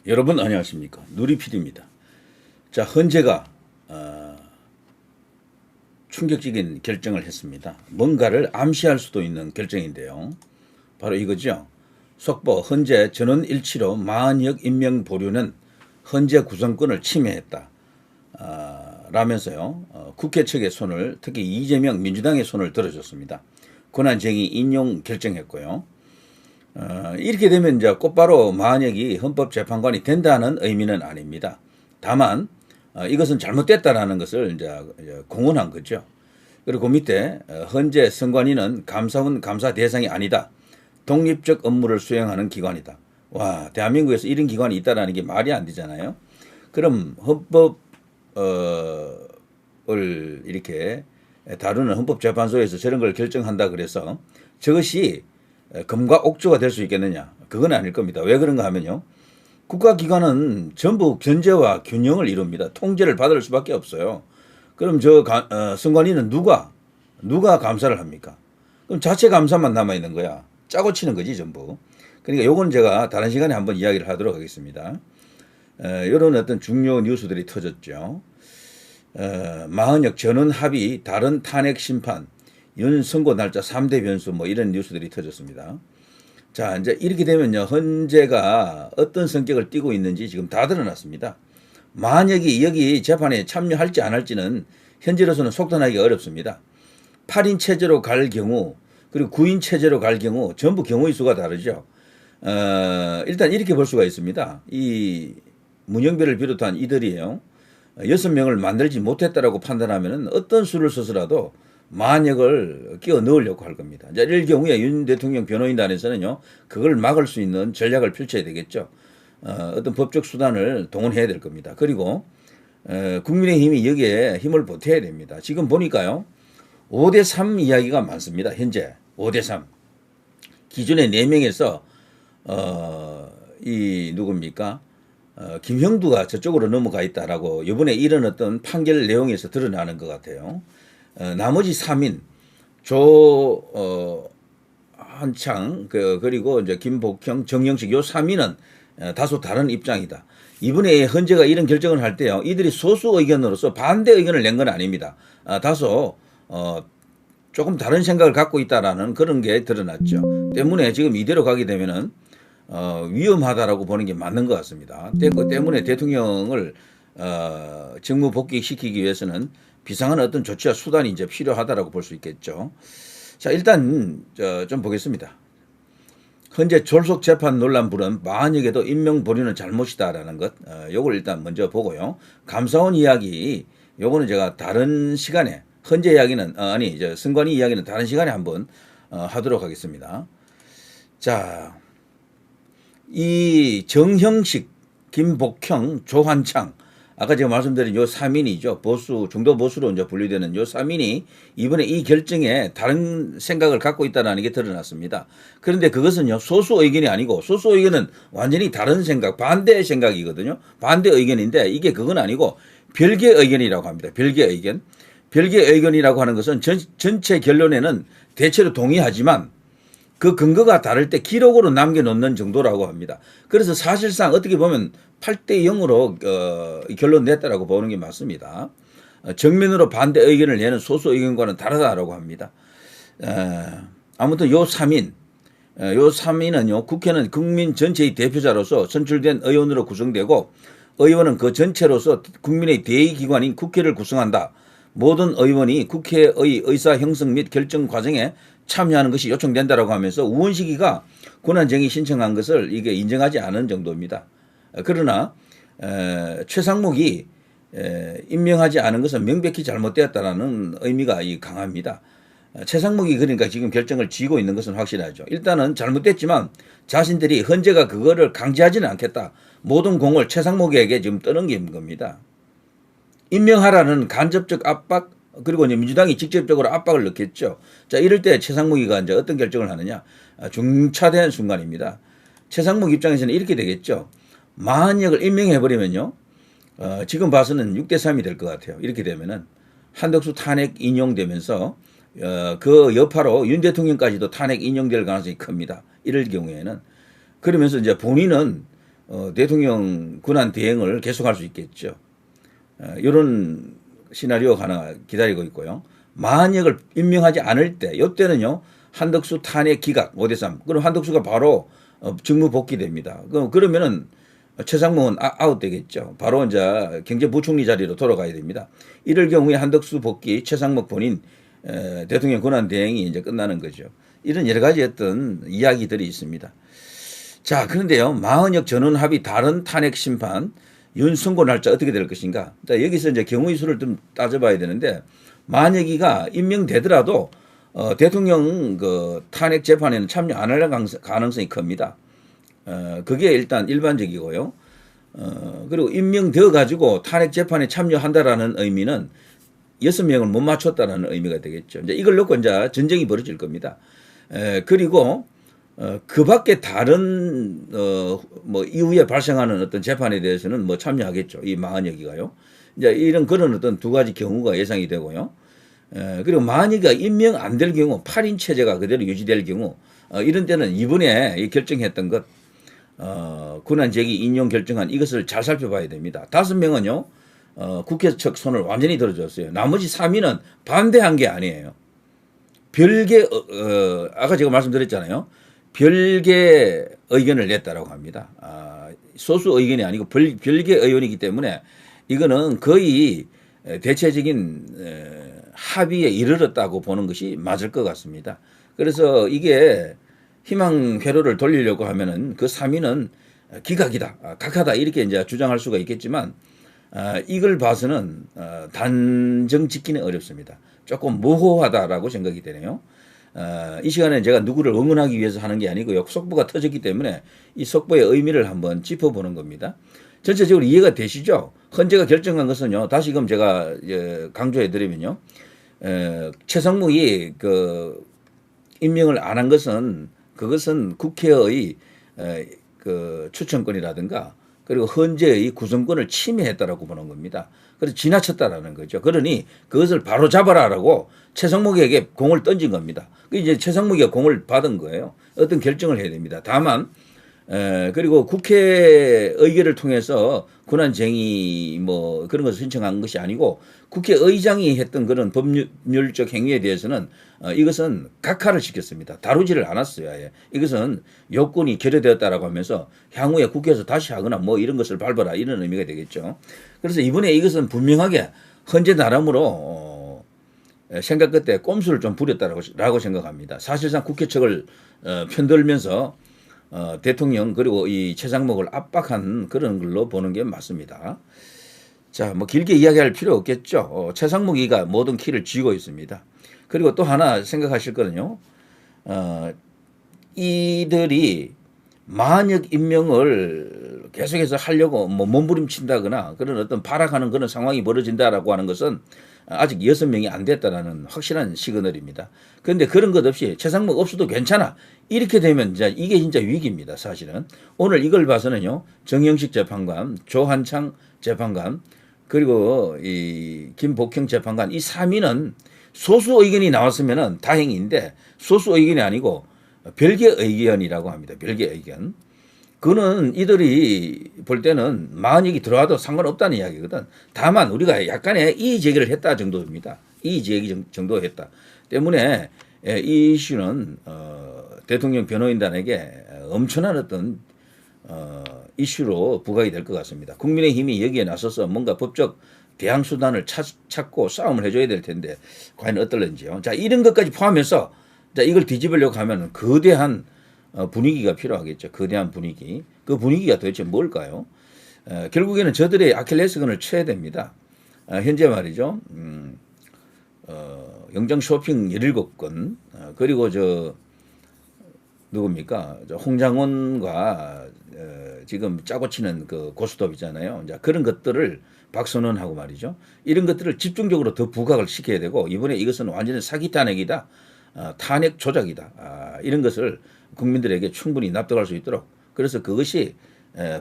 여러분 안녕하십니까. 누리PD입니다. 자, 헌재가 충격적인 결정을 했습니다. 뭔가를 암시할 수도 있는 결정인데요. 바로 이거죠. 속보 헌재 전원일치로 마흔역 임명 보류는 헌재 구성권을 침해했다. 라면서요. 국회 측의 손을, 특히 이재명 민주당의 손을 들어줬습니다. 권한쟁의 인용 결정했고요. 이렇게 되면 이제 곧바로 마흔역이 헌법재판관이 된다는 의미는 아닙니다. 다만 이것은 잘못됐다라는 것을 이제 공언한 거죠. 그리고 그 밑에 헌재 선관위는 감사원 감사 대상이 아니다. 독립적 업무를 수행하는 기관이다. 와, 대한민국에서 이런 기관이 있다라는 게 말이 안 되잖아요. 그럼 헌법을 이렇게 다루는 헌법재판소에서 저런 걸 결정한다 그래서 저것이 금과 옥조가 될 수 있겠느냐? 그건 아닐 겁니다. 왜 그런가 하면요. 국가기관은 전부 견제와 균형을 이룹니다. 통제를 받을 수밖에 없어요. 그럼 선관위는 누가 감사를 합니까? 그럼 자체 감사만 남아있는 거야. 짜고 치는 거지 전부. 그러니까 요건 제가 다른 시간에 한번 이야기를 하도록 하겠습니다. 이런 어떤 중요 뉴스들이 터졌죠. 마흔역 전원 합의 다른 탄핵 심판 윤 선고 날짜 3대 변수 뭐 이런 뉴스들이 터졌습니다. 자, 이제 이렇게 되면요. 헌재가 어떤 성격을 띠고 있는지 지금 다 드러났습니다. 만약에 여기 재판에 참여할지 안 할지는 현재로서는 속단하기가 어렵습니다. 8인 체제로 갈 경우 그리고 9인 체제로 갈 경우 전부 경우의 수가 다르죠. 일단 이렇게 볼 수가 있습니다. 이 문영배를 비롯한 이들이요. 6명을 만들지 못했다라고 판단하면 어떤 수를 써서라도 만역을 끼워 넣으려고 할 겁니다. 이제 이럴 경우에 윤 대통령 변호인단에서는요, 그걸 막을 수 있는 전략을 펼쳐야 되겠죠. 어떤 법적 수단을 동원해야 될 겁니다. 그리고 국민의힘이 여기에 힘을 보태야 됩니다. 지금 보니까요, 5대3 이야기가 많습니다. 현재 5대3. 기존에 4명에서 이 누굽니까? 김형두가 저쪽으로 넘어가 있다라고 이번에 이런 어떤 판결 내용에서 드러나는 것 같아요. 나머지 3인 한창 그리고 이제 김복형, 정영식 요 3인은 다소 다른 입장이다. 이번에 헌재가 이런 결정을 할 때요, 이들이 소수 의견으로서 반대 의견을 낸 건 아닙니다. 다소 조금 다른 생각을 갖고 있다라는 그런 게 드러났죠. 때문에 지금 이대로 가게 되면은 위험하다라고 보는 게 맞는 것 같습니다. 때문에 대통령을 직무 복귀시키기 위해서는 비상한 어떤 조치와 수단이 이제 필요하다라고 볼 수 있겠죠. 자, 일단 좀 보겠습니다. 현재 졸속 재판 논란 불은 마흔역에도 임명 보류는 잘못이다라는 것, 요걸 일단 먼저 보고요. 감사원 이야기, 요거는 제가 다른 시간에 헌재 이야기는 선관위 이야기는 다른 시간에 한번 하도록 하겠습니다. 자, 이 정형식, 김복형, 조환창, 아까 제가 말씀드린 요 3인이죠. 중도 보수로 이제 분류되는 요 3인이 이번에 이 결정에 다른 생각을 갖고 있다는 게 드러났습니다. 그런데 그것은요, 소수 의견이 아니고, 소수 의견은 완전히 다른 생각, 반대 생각이거든요. 반대 의견인데 이게 그건 아니고 별개 의견이라고 합니다. 별개 의견. 별개 의견이라고 하는 것은 전체 결론에는 대체로 동의하지만 그 근거가 다를 때 기록으로 남겨놓는 정도라고 합니다. 그래서 사실상 어떻게 보면 8대 0으로 결론 냈다라고 보는 게 맞습니다. 정면으로 반대 의견을 내는 소수 의견과는 다르다라고 합니다. 아무튼 요 3인은요, 국회는 국민 전체의 대표자로서 선출된 의원으로 구성되고 의원은 그 전체로서 국민의 대의기관인 국회를 구성한다. 모든 의원이 국회의 의사 형성 및 결정 과정에 참여하는 것이 요청된다라고 하면서 우원식이가 권한쟁의 신청한 것을 이게 인정하지 않은 정도입니다. 그러나 최상목이 임명하지 않은 것은 명백히 잘못되었다라는 의미가 강합니다. 최상목이 그러니까 지금 결정을 쥐고 있는 것은 확실하죠. 일단은 잘못됐지만 자신들이 헌재가 그거를 강제하지는 않겠다. 모든 공을 최상목에게 지금 떠넘긴 겁니다. 임명하라는 간접적 압박, 그리고 이제 민주당이 직접적으로 압박을 넣겠죠. 자, 이럴 때 최상목이가 이제 어떤 결정을 하느냐. 중차대한 순간입니다. 최상목 입장에서는 이렇게 되겠죠. 마흔역을 임명해버리면요, 지금 봐서는 6대3이 될 것 같아요. 이렇게 되면은 한덕수 탄핵 인용되면서 그 여파로 윤 대통령까지도 탄핵 인용될 가능성이 큽니다. 이럴 경우에는. 그러면서 이제 본인은 대통령 권한 대행을 계속할 수 있겠죠. 이런 시나리오가 하나 기다리고 있고요. 만약을 임명하지 않을 때, 이때는요 한덕수 탄핵 기각 5대3. 그럼 한덕수가 바로 직무 복귀됩니다. 그러면은 최상목은 아웃되겠죠. 바로 이제 경제부총리 자리로 돌아가야 됩니다. 이럴 경우에 한덕수 복귀, 최상목 본인 대통령 권한 대행이 이제 끝나는 거죠. 이런 여러 가지 어떤 이야기들이 있습니다. 자, 그런데요, 마은혁 전원 합의 다른 탄핵 심판 윤 선고 날짜 어떻게 될 것인가? 자, 여기서 이제 경우의 수를 좀 따져봐야 되는데, 만약이가 임명되더라도 대통령 그 탄핵 재판에는 참여 안 할 가능성이 큽니다. 그게 일단 일반적이고요. 그리고 임명되어 가지고 탄핵 재판에 참여한다라는 의미는 6명을 못 맞췄다라는 의미가 되겠죠. 이제 이걸 놓고 이제 전쟁이 벌어질 겁니다. 그리고 그 밖에 다른 뭐 이후에 발생하는 어떤 재판에 대해서는 뭐 참여하겠죠. 이 마은혁이가요. 이제 이런 그런 어떤 두 가지 경우가 예상이 되고요. 그리고 만약에 임명 안 될 경우 8인 체제가 그대로 유지될 경우 이런 때는 이번에 결정했던 것 권한 제기 인용 결정안 이것을 잘 살펴봐야 됩니다. 5명은요 국회 측 손을 완전히 들어줬어요. 나머지 3위는 반대한 게 아니에요. 별개 아까 제가 말씀드렸잖아요. 별개 의견을 냈다라고 합니다. 소수 의견이 아니고 별개 의원이기 때문에 이거는 거의 대체적인 합의에 이르렀다고 보는 것이 맞을 것 같습니다. 그래서 이게 희망 회로를 돌리려고 하면은 그 3위는 기각이다, 각하다 이렇게 이제 주장할 수가 있겠지만 이걸 봐서는 단정 짓기는 어렵습니다. 조금 모호하다라고 생각이 되네요. 이 시간에 제가 누구를 응원하기 위해서 하는 게 아니고요. 속보가 터졌기 때문에 이 속보의 의미를 한번 짚어보는 겁니다. 전체적으로 이해가 되시죠? 헌재가 결정한 것은요. 다시금 제가 강조해드리면요. 최상목이 그 임명을 안 한 것은 그것은 국회의 그 추천권이라든가 그리고 헌재의 구성권을 침해했다라고 보는 겁니다. 그래서 지나쳤다라는 거죠. 그러니 그것을 바로 잡아라라고 최상목에게 공을 던진 겁니다. 이제 최상목이가 공을 받은 거예요. 어떤 결정을 해야 됩니다. 다만 그리고 국회 의결을 통해서 권한쟁의 뭐 그런 것을 신청한 것이 아니고 국회의장이 했던 그런 법률적 행위에 대해서는 이것은 각하를 시켰습니다. 다루지를 않았어요. 아예. 이것은 요건이 결여되었다라고 하면서 향후에 국회에서 다시 하거나 뭐 이런 것을 밟아라 이런 의미가 되겠죠. 그래서 이번에 이것은 분명하게 헌재 나름으로 생각 끝에 꼼수를 좀 부렸다라고 생각합니다. 사실상 국회 측을 편들면서 대통령 그리고 이 최상목을 압박한 그런 걸로 보는 게 맞습니다. 자, 뭐 길게 이야기할 필요 없겠죠. 최상목이가 모든 키를 쥐고 있습니다. 그리고 또 하나 생각하실 거는요. 이들이 만약 임명을 계속해서 하려고 뭐 몸부림친다거나 그런 어떤 발악하는 그런 상황이 벌어진다라고 하는 것은 아직 6명이 안 됐다라는 확실한 시그널입니다. 그런데 그런 것 없이 최상목 없어도 괜찮아. 이렇게 되면 이제 이게 진짜 위기입니다. 사실은. 오늘 이걸 봐서는요. 정영식 재판관, 조한창 재판관, 그리고 이 김복형 재판관 이 3인은 소수 의견이 나왔으면은 다행인데 소수 의견이 아니고 별개 의견이라고 합니다. 별개 의견. 그거는 이들이 볼 때는 만약이 들어와도 상관없다는 이야기거든. 다만 우리가 약간의 이의 제기를 했다 정도입니다. 이의 제기 정도 했다. 때문에 이 이슈는 대통령 변호인단에게 엄청난 어떤 이슈로 부각이 될 것 같습니다. 국민의힘이 여기에 나서서 뭔가 법적 대항 수단을 찾고 싸움을 해줘야 될 텐데 과연 어떨런지요. 자, 이런 것까지 포함해서 자, 이걸 뒤집으려고 하면 거대한 분위기가 필요하겠죠. 거대한 분위기. 그 분위기가 도대체 뭘까요? 결국에는 저들의 아킬레스건을 쳐야 됩니다. 현재 말이죠. 영장 쇼핑 17건 그리고 누굽니까? 홍장원과 지금 짜고 치는 그 고스톱 있잖아요. 이제 그런 것들을 박선원하고 말이죠. 이런 것들을 집중적으로 더 부각을 시켜야 되고 이번에 이것은 완전히 사기 탄핵이다. 탄핵 조작이다. 이런 것을 국민들에게 충분히 납득할 수 있도록 그래서 그것이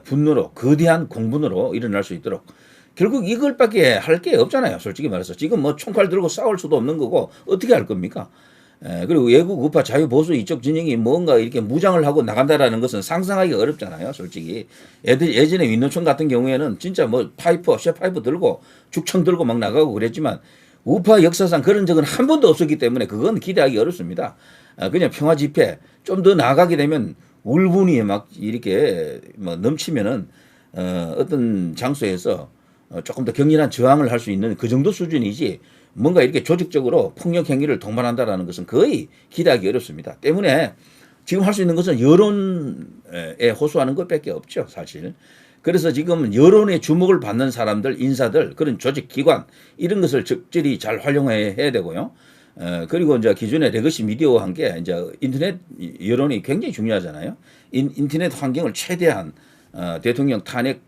분노로 거대한 공분으로 일어날 수 있도록 결국 이걸밖에 할 게 없잖아요. 솔직히 말해서 지금 뭐 총칼 들고 싸울 수도 없는 거고 어떻게 할 겁니까? 그리고 외국 우파 자유보수 이쪽 진영이 뭔가 이렇게 무장을 하고 나간다라는 것은 상상하기가 어렵잖아요, 솔직히. 애들 예전에 윈노총 같은 경우에는 진짜 뭐 쇠파이프 들고 죽청 들고 막 나가고 그랬지만 우파 역사상 그런 적은 한 번도 없었기 때문에 그건 기대하기 어렵습니다. 그냥 평화 집회 좀 더 나아가게 되면 울분이 막 이렇게 뭐 넘치면은 어떤 장소에서 조금 더 격렬한 저항을 할 수 있는 그 정도 수준이지 뭔가 이렇게 조직적으로 폭력 행위를 동반한다라는 것은 거의 기대하기 어렵습니다. 때문에 지금 할 수 있는 것은 여론에 호소하는 것밖에 없죠, 사실. 그래서 지금 여론의 주목을 받는 사람들, 인사들, 그런 조직, 기관 이런 것을 적절히 잘 활용해야 되고요. 그리고 이제 기존의 레거시 미디어와 함께 이제 인터넷 여론이 굉장히 중요하잖아요. 인터넷 환경을 최대한 대통령 탄핵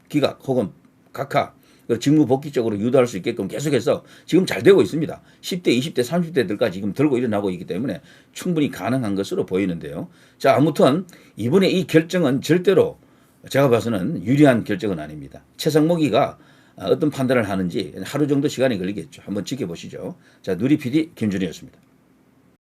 기각 혹은 각하 직무 복귀적으로 유도할 수 있게끔 계속해서 지금 잘 되고 있습니다. 10대, 20대, 30대들까지 지금 들고 일어나고 있기 때문에 충분히 가능한 것으로 보이는데요. 자, 아무튼 이번에 이 결정은 절대로 제가 봐서는 유리한 결정은 아닙니다. 최상목이가 어떤 판단을 하는지 하루 정도 시간이 걸리겠죠. 한번 지켜보시죠. 자, 누리 PD 김준희였습니다.